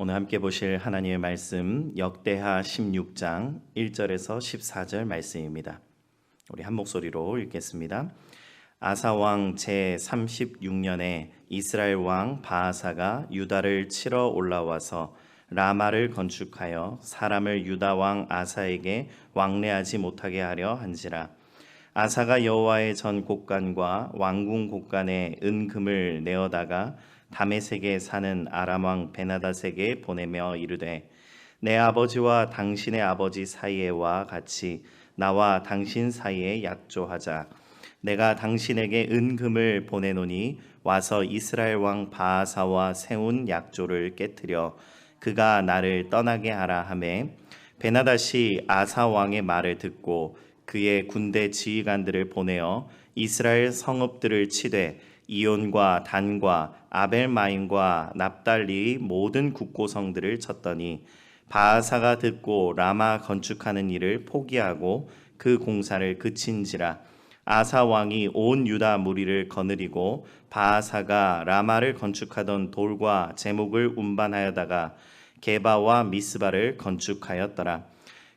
오늘 함께 보실 하나님의 말씀 역대하 16장 1절에서 14절 말씀입니다. 우리 한 목소리로 읽겠습니다. 아사 왕 제36년에 이스라엘 왕 바아사가 유다를 치러 올라와서 라마를 건축하여 사람을 유다 왕 아사에게 왕래하지 못하게 하려 한지라. 아사가 여호와의 전 곳간과 왕궁 곳간에 은금을 내어다가 다메섹에 사는 아람 왕 베나닷에게 보내며 이르되 내 아버지와 당신의 아버지 사이에와 같이 나와 당신 사이에 약조하자. 내가 당신에게 은금을 보내노니 와서 이스라엘 왕 바아사와 세운 약조를 깨뜨려 그가 나를 떠나게 하라 하매 베나닷이 아사 왕의 말을 듣고 그의 군대 지휘관들을 보내어 이스라엘 성읍들을 치되 이온과 단과 아벨마임과 납달리의 모든 국고성들을 쳤더니 바아사가 듣고 라마 건축하는 일을 포기하고 그 공사를 그친지라. 아사 왕이 온 유다 무리를 거느리고 바아사가 라마를 건축하던 돌과 제목을 운반하여다가 게바와 미스바를 건축하였더라.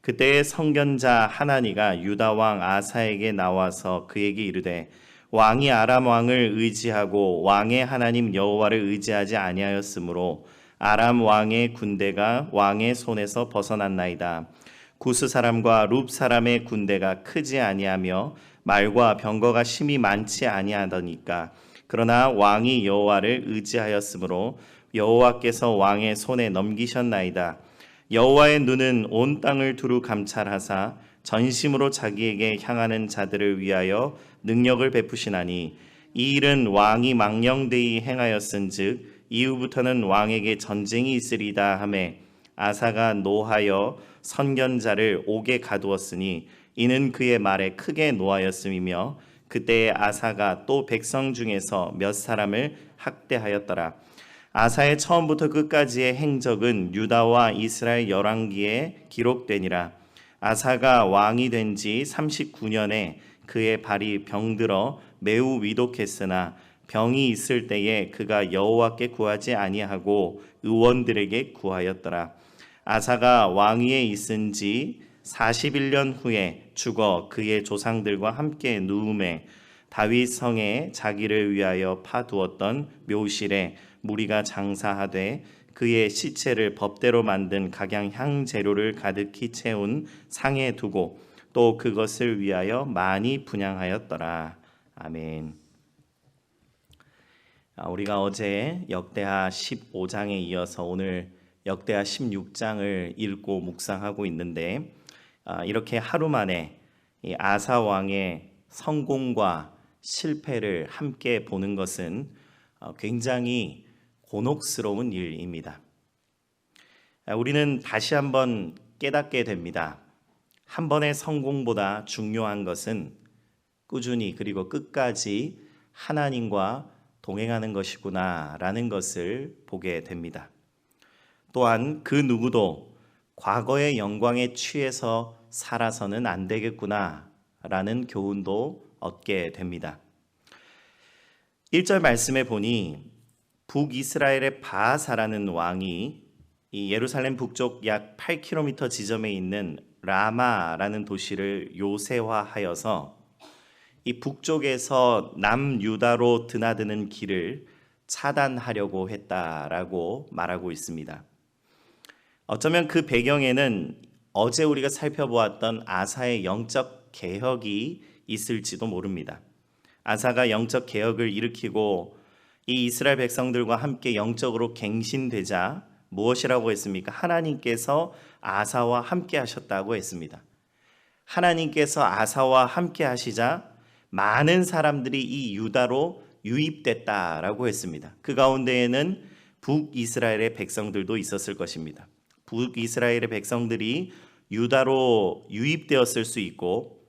그때의 선견자 하나니가 유다 왕 아사에게 나와서 그에게 이르되 왕이 아람 왕을 의지하고 왕의 하나님 여호와를 의지하지 아니하였으므로 아람 왕의 군대가 왕의 손에서 벗어났나이다. 구스 사람과 룹 사람의 군대가 크지 아니하며 말과 병거가 심히 많지 아니하더니까. 그러나 왕이 여호와를 의지하였으므로 여호와께서 왕의 손에 넘기셨나이다. 여호와의 눈은 온 땅을 두루 감찰하사 전심으로 자기에게 향하는 자들을 위하여 능력을 베푸시나니 이 일은 왕이 망령되이 행하였은즉 이후부터는 왕에게 전쟁이 있으리다 하매 아사가 노하여 선견자를 옥에 가두었으니 이는 그의 말에 크게 노하였음이며 그때에 아사가 또 백성 중에서 몇 사람을 학대하였더라. 아사의 처음부터 끝까지의 행적은 유다와 이스라엘 열왕기에 기록되니라. 아사가 왕이 된 지 39년에 그의 발이 병들어 매우 위독했으나 병이 있을 때에 그가 여호와께 구하지 아니하고 의원들에게 구하였더라. 아사가 왕위에 있은 지 41년 후에 죽어 그의 조상들과 함께 누움에 다윗 성에 자기를 위하여 파두었던 묘실에 무리가 장사하되 그의 시체를 법대로 만든 각양 향 재료를 가득히 채운 상에 두고 또 그것을 위하여 많이 분향하였더라. 아멘. 우리가 어제 역대하 15장에 이어서 오늘 역대하 16장을 읽고 묵상하고 있는데 이렇게 하루 만에 이 아사 왕의 성공과 실패를 함께 보는 것은 굉장히 곤혹스러운 일입니다. 우리는 다시 한번 깨닫게 됩니다. 한 번의 성공보다 중요한 것은 꾸준히 그리고 끝까지 하나님과 동행하는 것이구나 라는 것을 보게 됩니다. 또한 그 누구도 과거의 영광에 취해서 살아서는 안 되겠구나 라는 교훈도 얻게 됩니다. 1절 말씀에 보니 북이스라엘의 바아사라는 왕이 이 예루살렘 북쪽 약 8km 지점에 있는 라마라는 도시를 요새화하여서 이 북쪽에서 남유다로 드나드는 길을 차단하려고 했다라고 말하고 있습니다. 어쩌면 그 배경에는 어제 우리가 살펴보았던 아사의 영적 개혁이 있을지도 모릅니다. 아사가 영적 개혁을 일으키고 이 이스라엘 백성들과 함께 영적으로 갱신되자 무엇이라고 했습니까? 하나님께서 아사와 함께 하셨다고 했습니다. 하나님께서 아사와 함께 하시자 많은 사람들이 이 유다로 유입됐다라고 했습니다. 그 가운데에는 북이스라엘의 백성들도 있었을 것입니다. 북이스라엘의 백성들이 유다로 유입되었을 수 있고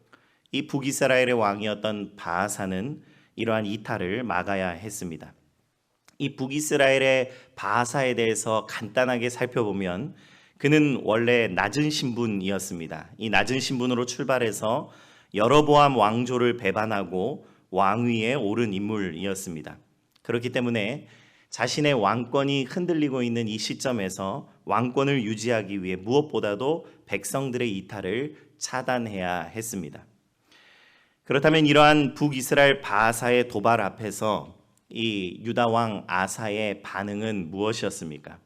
이 북이스라엘의 왕이었던 바아사는 이러한 이탈을 막아야 했습니다. 이 북이스라엘의 바아사에 대해서 간단하게 살펴보면 그는 원래 낮은 신분이었습니다. 이 낮은 신분으로 출발해서 여로보암 왕조를 배반하고 왕위에 오른 인물이었습니다. 그렇기 때문에 자신의 왕권이 흔들리고 있는 이 시점에서 왕권을 유지하기 위해 무엇보다도 백성들의 이탈을 차단해야 했습니다. 그렇다면 이러한 북이스라엘 바하사의 도발 앞에서 이 유다 왕 아사의 반응은 무엇이었습니까?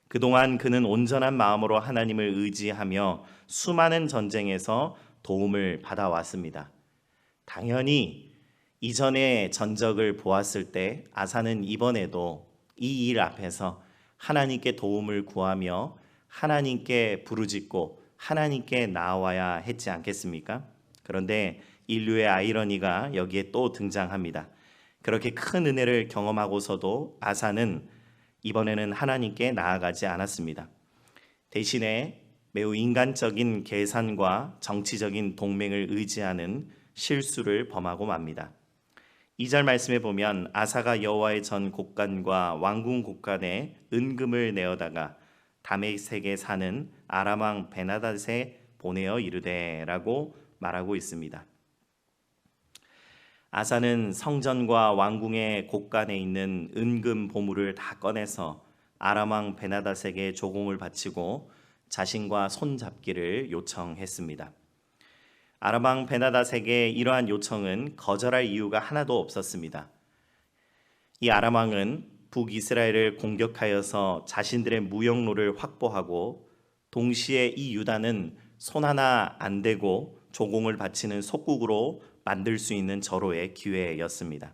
그동안 그는 온전한 마음으로 하나님을 의지하며 수많은 전쟁에서 도움을 받아왔습니다. 당연히 이전의 전적을 보았을 때 아사는 이번에도 이 일 앞에서 하나님께 도움을 구하며 하나님께 부르짖고 하나님께 나아와야 했지 않겠습니까? 그런데 인류의 아이러니가 여기에 또 등장합니다. 그렇게 큰 은혜를 경험하고서도 아사는 이번에는 하나님께 나아가지 않았습니다. 대신에 매우 인간적인 계산과 정치적인 동맹을 의지하는 실수를 범하고 맙니다. 2절 말씀에 보면 아사가 여호와의 전 곡간과 왕궁 곡간에 은금을 내어다가 다메섹에 사는 아람 왕 베나닷에 보내어 이르되라고 말하고 있습니다. 아사는 성전과 왕궁의 곡간에 있는 은금 보물을 다 꺼내서 아람 왕 베나닷에게 조공을 바치고 자신과 손잡기를 요청했습니다. 아람 왕 베나닷에게 이러한 요청은 거절할 이유가 하나도 없었습니다. 이 아람 왕은 북이스라엘을 공격하여서 자신들의 무역로를 확보하고 동시에 이 유다는 손 하나 안 대고 조공을 바치는 속국으로 만들 수 있는 절호의 기회였습니다.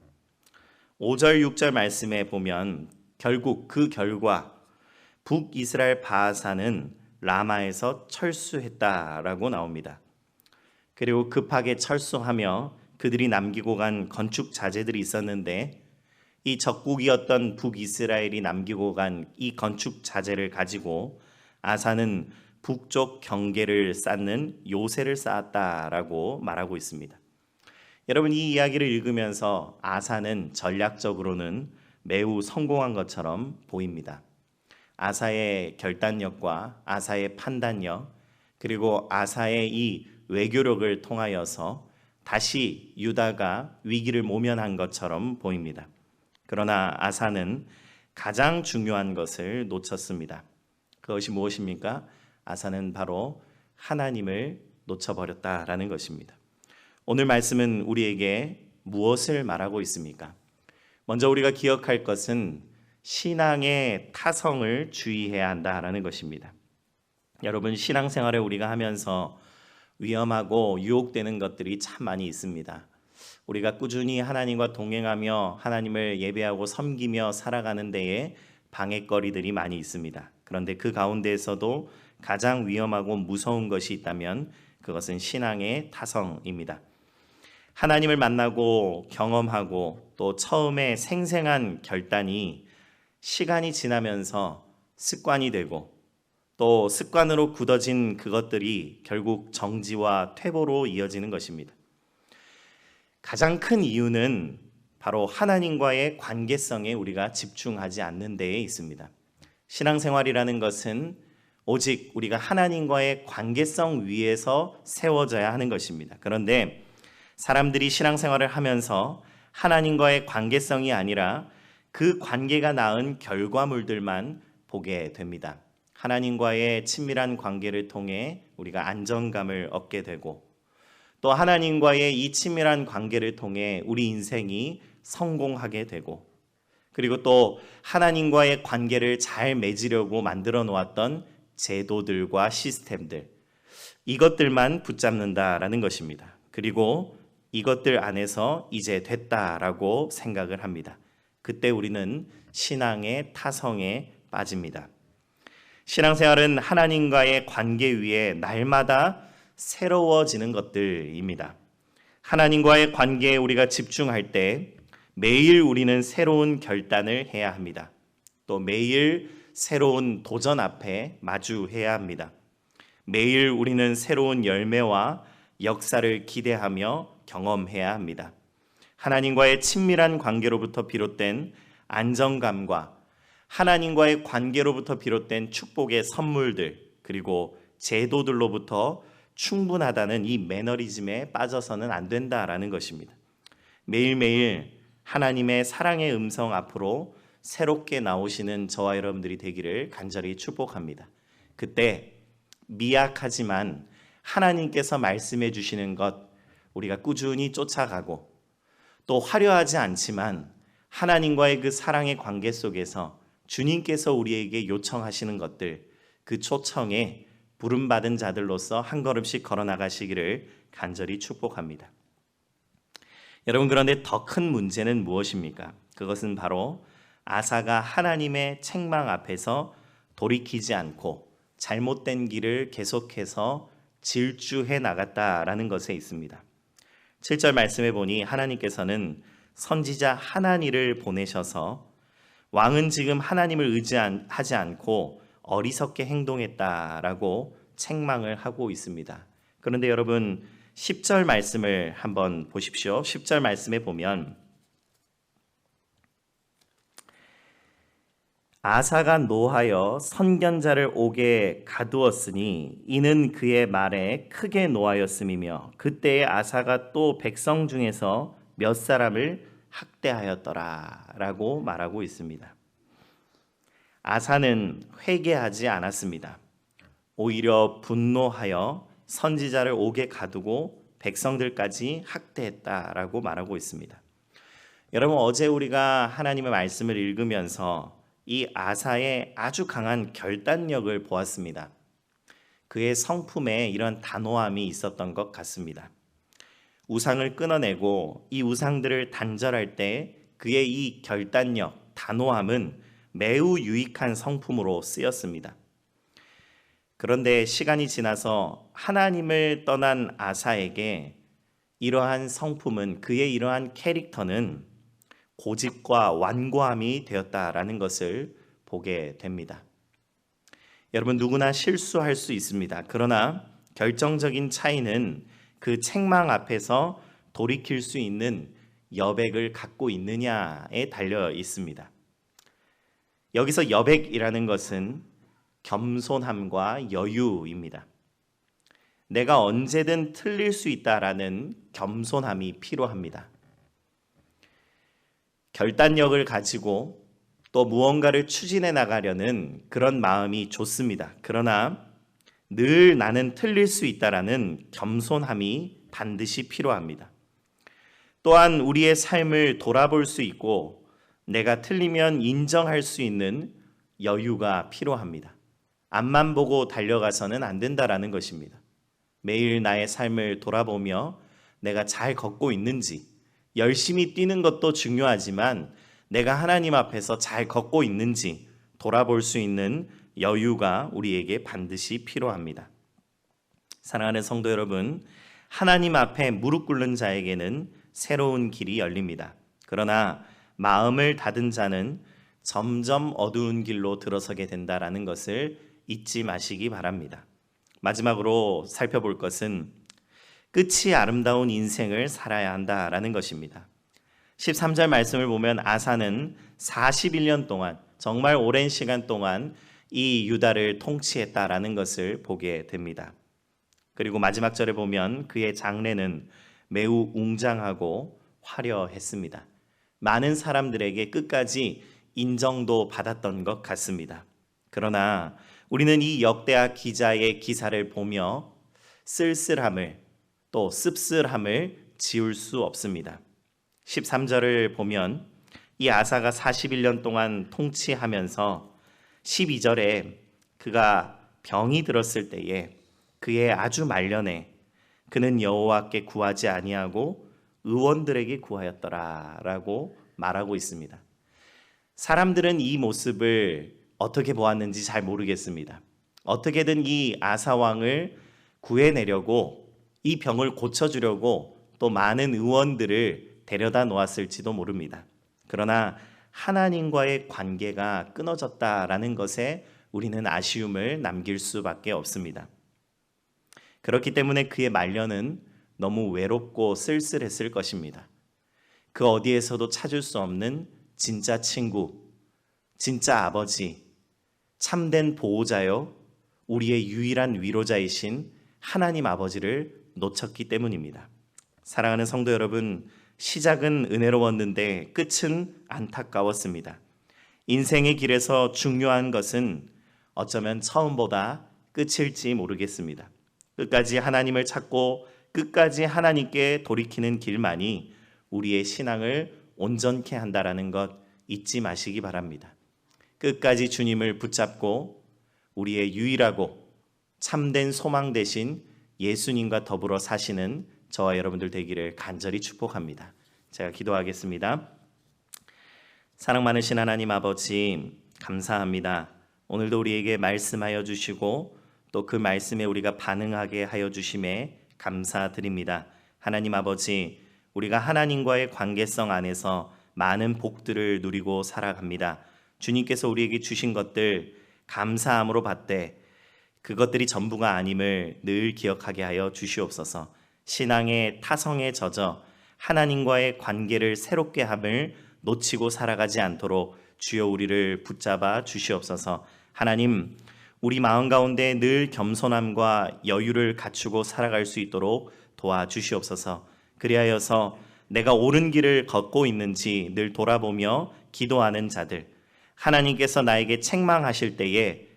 5절 6절 말씀에 보면 결국 그 결과 북이스라엘 바하사는 라마에서 철수했다라고 나옵니다. 그리고 급하게 철수하며 그들이 남기고 간 건축 자재들이 있었는데 이 적국이었던 북이스라엘이 남기고 간 이 건축 자재를 가지고 아사는 북쪽 경계를 쌓는 요새를 쌓았다라고 말하고 있습니다. 여러분, 이 이야기를 읽으면서 아사는 전략적으로는 매우 성공한 것처럼 보입니다. 아사의 결단력과 아사의 판단력, 그리고 아사의 이 외교력을 통하여서 다시 유다가 위기를 모면한 것처럼 보입니다. 그러나 아사는 가장 중요한 것을 놓쳤습니다. 그것이 무엇입니까? 아사는 바로 하나님을 놓쳐버렸다라는 것입니다. 오늘 말씀은 우리에게 무엇을 말하고 있습니까? 먼저 우리가 기억할 것은 신앙의 타성을 주의해야 한다라는 것입니다. 여러분, 신앙생활을 우리가 하면서 위험하고 유혹되는 것들이 참 많이 있습니다. 우리가 꾸준히 하나님과 동행하며 하나님을 예배하고 섬기며 살아가는 데에 방해거리들이 많이 있습니다. 그런데 그 가운데에서도 가장 위험하고 무서운 것이 있다면 그것은 신앙의 타성입니다. 하나님을 만나고 경험하고 또 처음에 생생한 결단이 시간이 지나면서 습관이 되고 또 습관으로 굳어진 그것들이 결국 정지와 퇴보로 이어지는 것입니다. 가장 큰 이유는 바로 하나님과의 관계성에 우리가 집중하지 않는 데에 있습니다. 신앙생활이라는 것은 오직 우리가 하나님과의 관계성 위에서 세워져야 하는 것입니다. 그런데 사람들이 신앙생활을 하면서 하나님과의 관계성이 아니라 그 관계가 낳은 결과물들만 보게 됩니다. 하나님과의 친밀한 관계를 통해 우리가 안정감을 얻게 되고 또 하나님과의 이 친밀한 관계를 통해 우리 인생이 성공하게 되고 그리고 또 하나님과의 관계를 잘 맺으려고 만들어 놓았던 제도들과 시스템들, 이것들만 붙잡는다라는 것입니다. 그리고 이것들 안에서 이제 됐다라고 생각을 합니다. 그때 우리는 신앙의 타성에 빠집니다. 신앙생활은 하나님과의 관계 위에 날마다 새로워지는 것들입니다. 하나님과의 관계에 우리가 집중할 때 매일 우리는 새로운 결단을 해야 합니다. 또 매일 새로운 도전 앞에 마주해야 합니다. 매일 우리는 새로운 열매와 역사를 기대하며 경험해야 합니다. 하나님과의 친밀한 관계로부터 비롯된 안정감과 하나님과의 관계로부터 비롯된 축복의 선물들 그리고 제도들로부터 충분하다는 이 매너리즘에 빠져서는 안 된다라는 것입니다. 매일매일 하나님의 사랑의 음성 앞으로 새롭게 나오시는 저와 여러분들이 되기를 간절히 축복합니다. 그때 미약하지만 하나님께서 말씀해 주시는 것 우리가 꾸준히 쫓아가고, 또 화려하지 않지만 하나님과의 그 사랑의 관계 속에서 주님께서 우리에게 요청하시는 것들, 그 초청에 부름받은 자들로서 한 걸음씩 걸어나가시기를 간절히 축복합니다. 여러분, 그런데 더 큰 문제는 무엇입니까? 그것은 바로 아사가 하나님의 책망 앞에서 돌이키지 않고 잘못된 길을 계속해서 질주해 나갔다라는 것에 있습니다. 7절 말씀해 보니 하나님께서는 선지자 하나니를 보내셔서 왕은 지금 하나님을 의지하지 않고 어리석게 행동했다라고 책망을 하고 있습니다. 그런데 여러분 10절 말씀을 한번 보십시오. 10절 말씀에 보면 아사가 노하여 선견자를 옥에 가두었으니 이는 그의 말에 크게 노하였음이며 그때에 아사가 또 백성 중에서 몇 사람을 학대하였더라 라고 말하고 있습니다. 아사는 회개하지 않았습니다. 오히려 분노하여 선지자를 옥에 가두고 백성들까지 학대했다라고 말하고 있습니다. 여러분, 어제 우리가 하나님의 말씀을 읽으면서 이 아사의 아주 강한 결단력을 보았습니다. 그의 성품에 이런 단호함이 있었던 것 같습니다. 우상을 끊어내고 이 우상들을 단절할 때 그의 이 결단력, 단호함은 매우 유익한 성품으로 쓰였습니다. 그런데 시간이 지나서 하나님을 떠난 아사에게 이러한 성품은, 그의 이러한 캐릭터는 고집과 완고함이 되었다라는 것을 보게 됩니다. 여러분, 누구나 실수할 수 있습니다. 그러나 결정적인 차이는 그 책망 앞에서 돌이킬 수 있는 여백을 갖고 있느냐에 달려 있습니다. 여기서 여백이라는 것은 겸손함과 여유입니다. 내가 언제든 틀릴 수 있다라는 겸손함이 필요합니다. 결단력을 가지고 또 무언가를 추진해 나가려는 그런 마음이 좋습니다. 그러나 늘 나는 틀릴 수 있다라는 겸손함이 반드시 필요합니다. 또한 우리의 삶을 돌아볼 수 있고 내가 틀리면 인정할 수 있는 여유가 필요합니다. 앞만 보고 달려가서는 안 된다라는 것입니다. 매일 나의 삶을 돌아보며 내가 잘 걷고 있는지, 열심히 뛰는 것도 중요하지만 내가 하나님 앞에서 잘 걷고 있는지 돌아볼 수 있는 여유가 우리에게 반드시 필요합니다. 사랑하는 성도 여러분, 하나님 앞에 무릎 꿇는 자에게는 새로운 길이 열립니다. 그러나 마음을 닫은 자는 점점 어두운 길로 들어서게 된다라는 것을 잊지 마시기 바랍니다. 마지막으로 살펴볼 것은 끝이 아름다운 인생을 살아야 한다라는 것입니다. 13절 말씀을 보면 아사는 41년 동안, 정말 오랜 시간 동안 이 유다를 통치했다라는 것을 보게 됩니다. 그리고 마지막 절에 보면 그의 장래는 매우 웅장하고 화려했습니다. 많은 사람들에게 끝까지 인정도 받았던 것 같습니다. 그러나 우리는 이 역대하 기자의 기사를 보며 쓸쓸함을, 또 씁쓸함을 지울 수 없습니다. 13절을 보면 이 아사가 41년 동안 통치하면서 12절에 그가 병이 들었을 때에 그의 아주 말년에 그는 여호와께 구하지 아니하고 의원들에게 구하였더라라고 말하고 있습니다. 사람들은 이 모습을 어떻게 보았는지 잘 모르겠습니다. 어떻게든 이 아사 왕을 구해내려고, 이 병을 고쳐주려고 또 많은 의원들을 데려다 놓았을지도 모릅니다. 그러나 하나님과의 관계가 끊어졌다라는 것에 우리는 아쉬움을 남길 수밖에 없습니다. 그렇기 때문에 그의 말년은 너무 외롭고 쓸쓸했을 것입니다. 그 어디에서도 찾을 수 없는 진짜 친구, 진짜 아버지, 참된 보호자요, 우리의 유일한 위로자이신 하나님 아버지를 놓쳤기 때문입니다. 사랑하는 성도 여러분, 시작은 은혜로웠는데 끝은 안타까웠습니다. 인생의 길에서 중요한 것은 어쩌면 처음보다 끝일지 모르겠습니다. 끝까지 하나님을 찾고 끝까지 하나님께 돌이키는 길만이 우리의 신앙을 온전케 한다라는 것 잊지 마시기 바랍니다. 끝까지 주님을 붙잡고 우리의 유일하고 참된 소망 되신 예수님과 더불어 사시는 저와 여러분들 되기를 간절히 축복합니다. 제가 기도하겠습니다. 사랑 많으신 하나님 아버지, 감사합니다. 오늘도 우리에게 말씀하여 주시고 또 그 말씀에 우리가 반응하게 하여 주심에 감사드립니다. 하나님 아버지, 우리가 하나님과의 관계성 안에서 많은 복들을 누리고 살아갑니다. 주님께서 우리에게 주신 것들 감사함으로 받되 그것들이 전부가 아님을 늘 기억하게 하여 주시옵소서. 신앙의 타성에 젖어 하나님과의 관계를 새롭게 함을 놓치고 살아가지 않도록 주여 우리를 붙잡아 주시옵소서. 하나님, 우리 마음 가운데 늘 겸손함과 여유를 갖추고 살아갈 수 있도록 도와주시옵소서. 그리하여서 내가 옳은 길을 걷고 있는지 늘 돌아보며 기도하는 자들, 하나님께서 나에게 책망하실 때에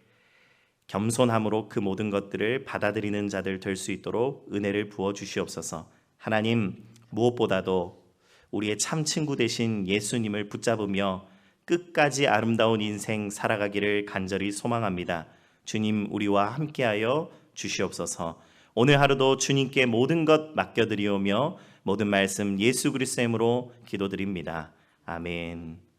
겸손함으로 그 모든 것들을 받아들이는 자들 될 수 있도록 은혜를 부어 주시옵소서. 하나님, 무엇보다도 우리의 참 친구 되신 예수님을 붙잡으며 끝까지 아름다운 인생 살아가기를 간절히 소망합니다. 주님, 우리와 함께하여 주시옵소서. 오늘 하루도 주님께 모든 것 맡겨드리오며 모든 말씀 예수 그리스도의 이름으로 기도드립니다. 아멘.